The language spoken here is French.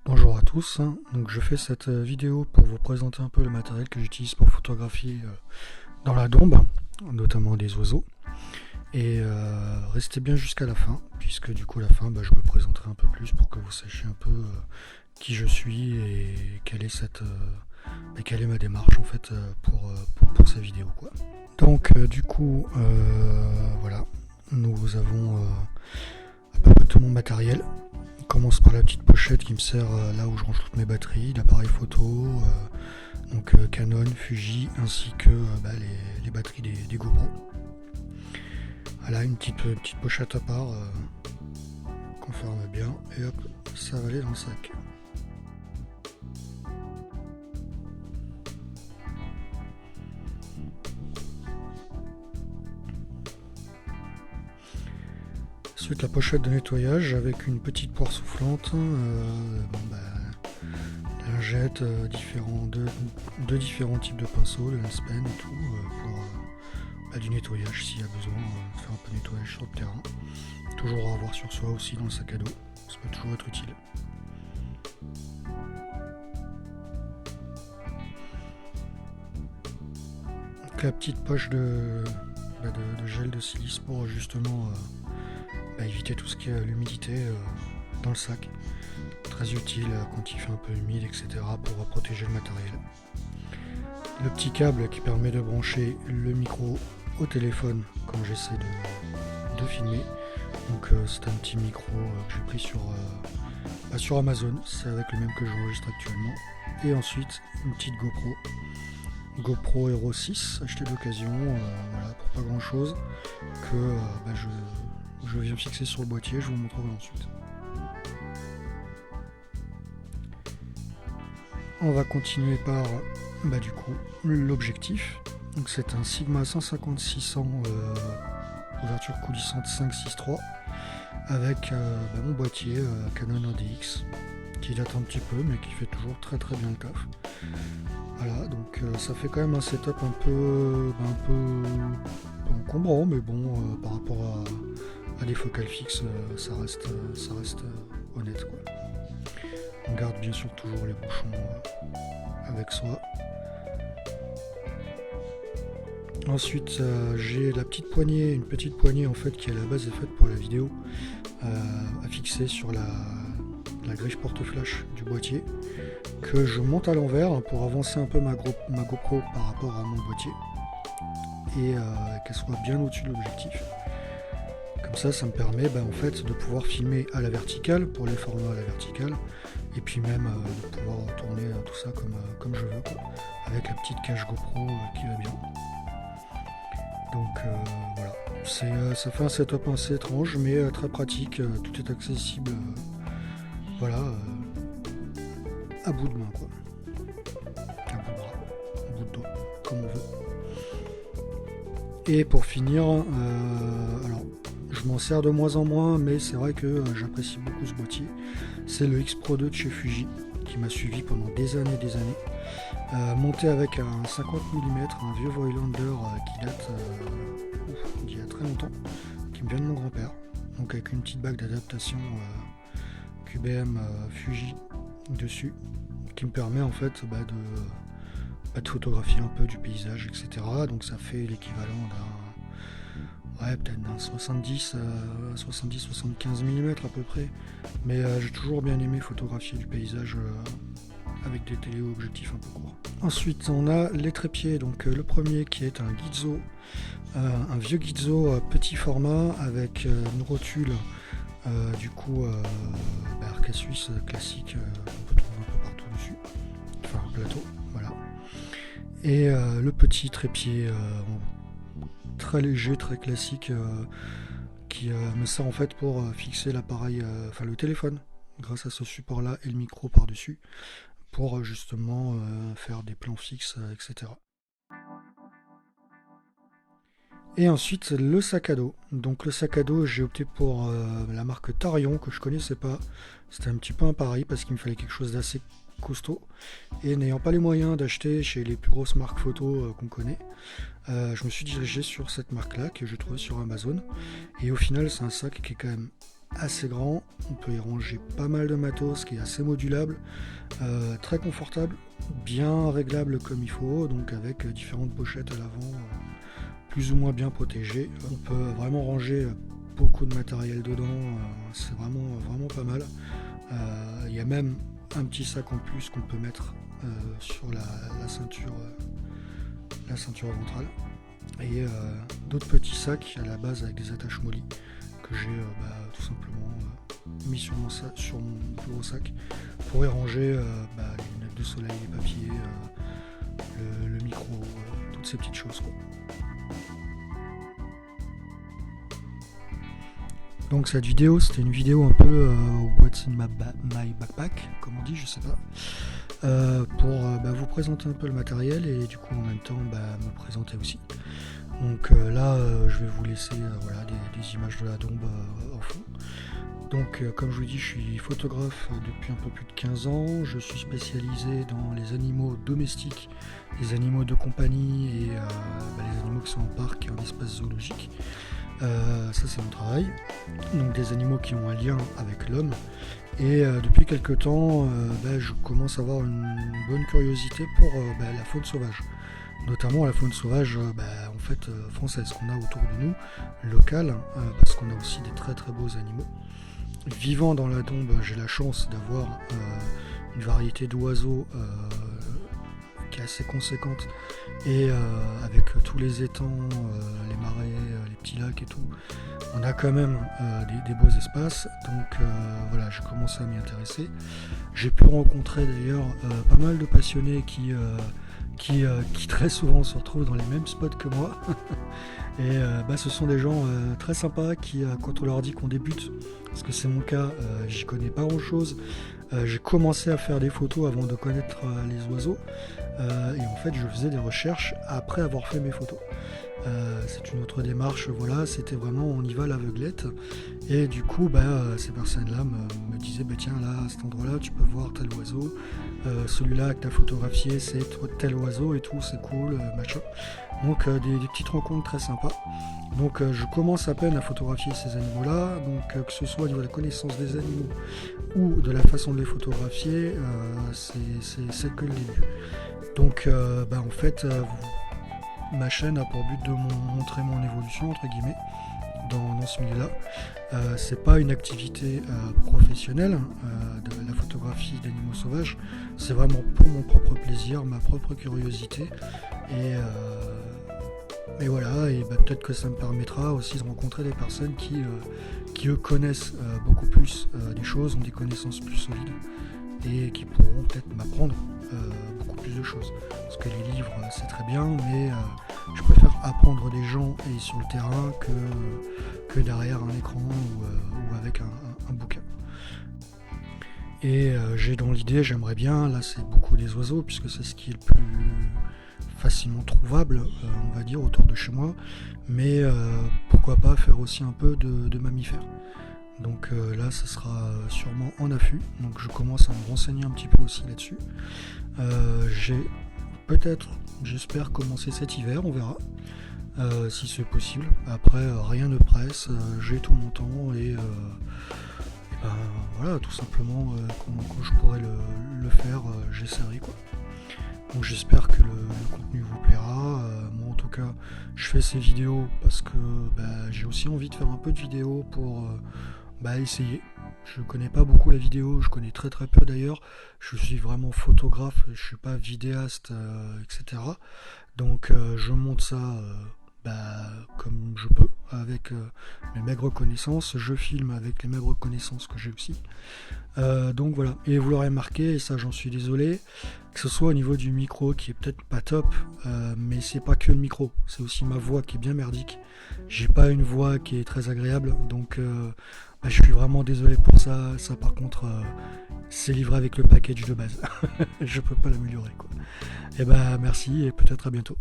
Bonjour à tous, donc je fais cette vidéo pour vous présenter un peu le matériel que j'utilise pour photographier dans la dombe, notamment des oiseaux. Et restez bien jusqu'à la fin, puisque du coup à la fin je me présenterai un peu plus pour que vous sachiez un peu qui je suis et quelle est ma démarche en fait pour ces vidéos quoi. Donc du coup voilà, nous avons à peu près tout mon matériel. On commence par la petite pochette qui me sert là où je range toutes mes batteries, l'appareil photo, donc Canon, Fuji, ainsi que les batteries des GoPro. Voilà, une petite pochette à part qu'on ferme bien et hop, ça va aller dans le sac. Ensuite la pochette de nettoyage avec une petite poire soufflante, lingette, deux différents types de pinceaux, le lens pen et tout, pour du nettoyage s'il y a besoin, faire un peu de nettoyage sur le terrain. Toujours à avoir sur soi aussi dans le sac à dos, ça peut toujours être utile. Donc, la petite poche de gel de silice pour justement éviter tout ce qui est l'humidité dans le sac. Très utile quand il fait un peu humide, etc. pour protéger le matériel. Le petit câble qui permet de brancher le micro au téléphone quand j'essaie de filmer. Donc c'est un petit micro que j'ai pris sur Amazon, c'est avec le même que j'enregistre actuellement. Et ensuite une petite GoPro Hero 6 achetée d'occasion, voilà, pour pas grand chose, que je viens fixer sur le boîtier, je vous montrerai ensuite. On va continuer par du coup l'objectif. Donc c'est un Sigma 150-600 ouverture coulissante 5.6.3 avec mon boîtier Canon 1DX qui date un petit peu mais qui fait toujours très très bien le taf. Voilà, donc ça fait quand même un setup un peu encombrant, mais bon, par rapport à des focales fixes, ça reste honnête quoi. On garde bien sûr toujours les bouchons avec soi. Ensuite j'ai une petite poignée en fait qui à la base est faite pour la vidéo, à fixer sur la griffe porte-flash du boîtier, que je monte à l'envers pour avancer un peu ma GoPro par rapport à mon boîtier et qu'elle soit bien au-dessus de l'objectif. Comme ça me permet en fait de pouvoir filmer à la verticale pour les formats à la verticale et puis même de pouvoir tourner tout ça comme je veux quoi, avec la petite cache GoPro qui va bien. Donc voilà, ça fait un setup assez étrange mais très pratique, tout est accessible à bout de main quoi, à bout de bras, à bout de dos, comme on veut. Et pour finir, alors je m'en sers de moins en moins mais c'est vrai que j'apprécie beaucoup ce boîtier, c'est le X Pro 2 de chez Fuji qui m'a suivi pendant des années, monté avec un 50 mm, un vieux Voigtlander qui date d'il y a très longtemps, qui me vient de mon grand-père, donc avec une petite bague d'adaptation QBM Fuji dessus, qui me permet en fait de photographier un peu du paysage, etc. Donc ça fait l'équivalent peut-être d'un 70-75 mm à peu près, mais j'ai toujours bien aimé photographier du paysage avec des téléobjectifs un peu courts. Ensuite on a les trépieds, donc le premier qui est un Gitzo, un vieux Gitzo petit format avec une rotule arcade suisse classique, on peut trouver un peu partout dessus, enfin un plateau, voilà. Et le petit trépied très léger, très classique, qui me sert en fait pour fixer l'appareil, le téléphone, grâce à ce support là et le micro par dessus, pour justement faire des plans fixes, etc. Et ensuite le sac à dos. Donc le sac à dos, j'ai opté pour la marque Tarion, que je connaissais pas. C'était un petit peu un pari parce qu'il me fallait quelque chose d'assez costaud. Et n'ayant pas les moyens d'acheter chez les plus grosses marques photo qu'on connaît, je me suis dirigé sur cette marque là que j'ai trouvé sur Amazon. Et au final c'est un sac qui est quand même assez grand, on peut y ranger pas mal de matos, qui est assez modulable, très confortable, bien réglable comme il faut, donc avec différentes pochettes à l'avant, plus ou moins bien protégées. On peut vraiment ranger beaucoup de matériel dedans, c'est vraiment pas mal. Il y a même un petit sac en plus qu'on peut mettre sur la ceinture ventrale, et d'autres petits sacs à la base avec des attaches molly que j'ai tout simplement mis sur mon plus gros sac pour y ranger les lunettes de soleil, les papiers, le micro, toutes ces petites choses, quoi. Donc cette vidéo, c'était une vidéo un peu What's in my backpack, comme on dit, je sais pas, pour vous présenter un peu le matériel et du coup en même temps me présenter aussi. Donc là, je vais vous laisser des images de la Dombe en fond. Donc comme je vous dis, je suis photographe depuis un peu plus de 15 ans, je suis spécialisé dans les animaux domestiques, les animaux de compagnie et les animaux qui sont en parc et en espace zoologique. Ça c'est mon travail, donc des animaux qui ont un lien avec l'homme, et depuis quelques temps je commence à avoir une bonne curiosité pour la faune sauvage, notamment la faune sauvage française qu'on a autour de nous, locale, parce qu'on a aussi des très très beaux animaux. Vivant dans la Dombe, j'ai la chance d'avoir une variété d'oiseaux qui est assez conséquente, et avec tous les étangs, les marais, les petits lacs et tout, on a quand même des beaux espaces, donc j'ai commencé à m'y intéresser. J'ai pu rencontrer d'ailleurs pas mal de passionnés qui très souvent se retrouvent dans les mêmes spots que moi. Et ce sont des gens très sympas qui, quand on leur dit qu'on débute, parce que c'est mon cas, j'y connais pas grand chose, j'ai commencé à faire des photos avant de connaître les oiseaux, et en fait je faisais des recherches après avoir fait mes photos. C'est une autre démarche, c'était vraiment on y va à l'aveuglette, et du coup ces personnes-là me disaient tiens là à cet endroit-là tu peux voir tel oiseau, celui-là que tu as photographié c'est tel oiseau et tout, c'est cool, machin. Donc des petites rencontres très sympas. Donc je commence à peine à photographier ces animaux-là, donc que ce soit au niveau de la connaissance des animaux ou de la façon de les photographier, c'est que le début. Donc ma chaîne a pour but de montrer mon évolution entre guillemets dans ce milieu-là. C'est pas une activité professionnelle de la photographie d'animaux sauvages, c'est vraiment pour mon propre plaisir, ma propre curiosité, et voilà, et peut-être que ça me permettra aussi de rencontrer des personnes qui eux connaissent beaucoup plus des choses, ont des connaissances plus solides et qui pourront peut-être m'apprendre beaucoup plus de choses. Parce que les livres c'est très bien, mais je préfère apprendre des gens et sur le terrain que derrière un écran ou avec un bouquin. Et j'ai dans l'idée, j'aimerais bien, là c'est beaucoup des oiseaux puisque c'est ce qui est le plus facilement trouvable, on va dire, autour de chez moi, mais pourquoi pas faire aussi un peu de mammifères. Donc là ce sera sûrement en affût, donc je commence à me renseigner un petit peu aussi là-dessus. J'ai peut-être, j'espère commencer cet hiver, on verra si c'est possible. Après rien ne presse, j'ai tout mon temps, et tout simplement quand je pourrai le faire, j'essaierai quoi. Donc j'espère que le contenu vous plaira. Moi en tout cas je fais ces vidéos parce que j'ai aussi envie de faire un peu de vidéos pour essayer. Je connais pas beaucoup la vidéo, je connais très très peu d'ailleurs. Je suis vraiment photographe, je suis pas vidéaste, etc. Donc je monte ça comme je peux, avec mes maigres connaissances. Je filme avec les maigres connaissances que j'ai aussi. Donc voilà, et vous l'aurez remarqué, et ça j'en suis désolé, que ce soit au niveau du micro qui est peut-être pas top, mais c'est pas que le micro, c'est aussi ma voix qui est bien merdique. J'ai pas une voix qui est très agréable, donc je suis vraiment désolé pour ça. Ça par contre c'est livré avec le package de base. Je peux pas l'améliorer quoi. Et merci, et peut-être à bientôt.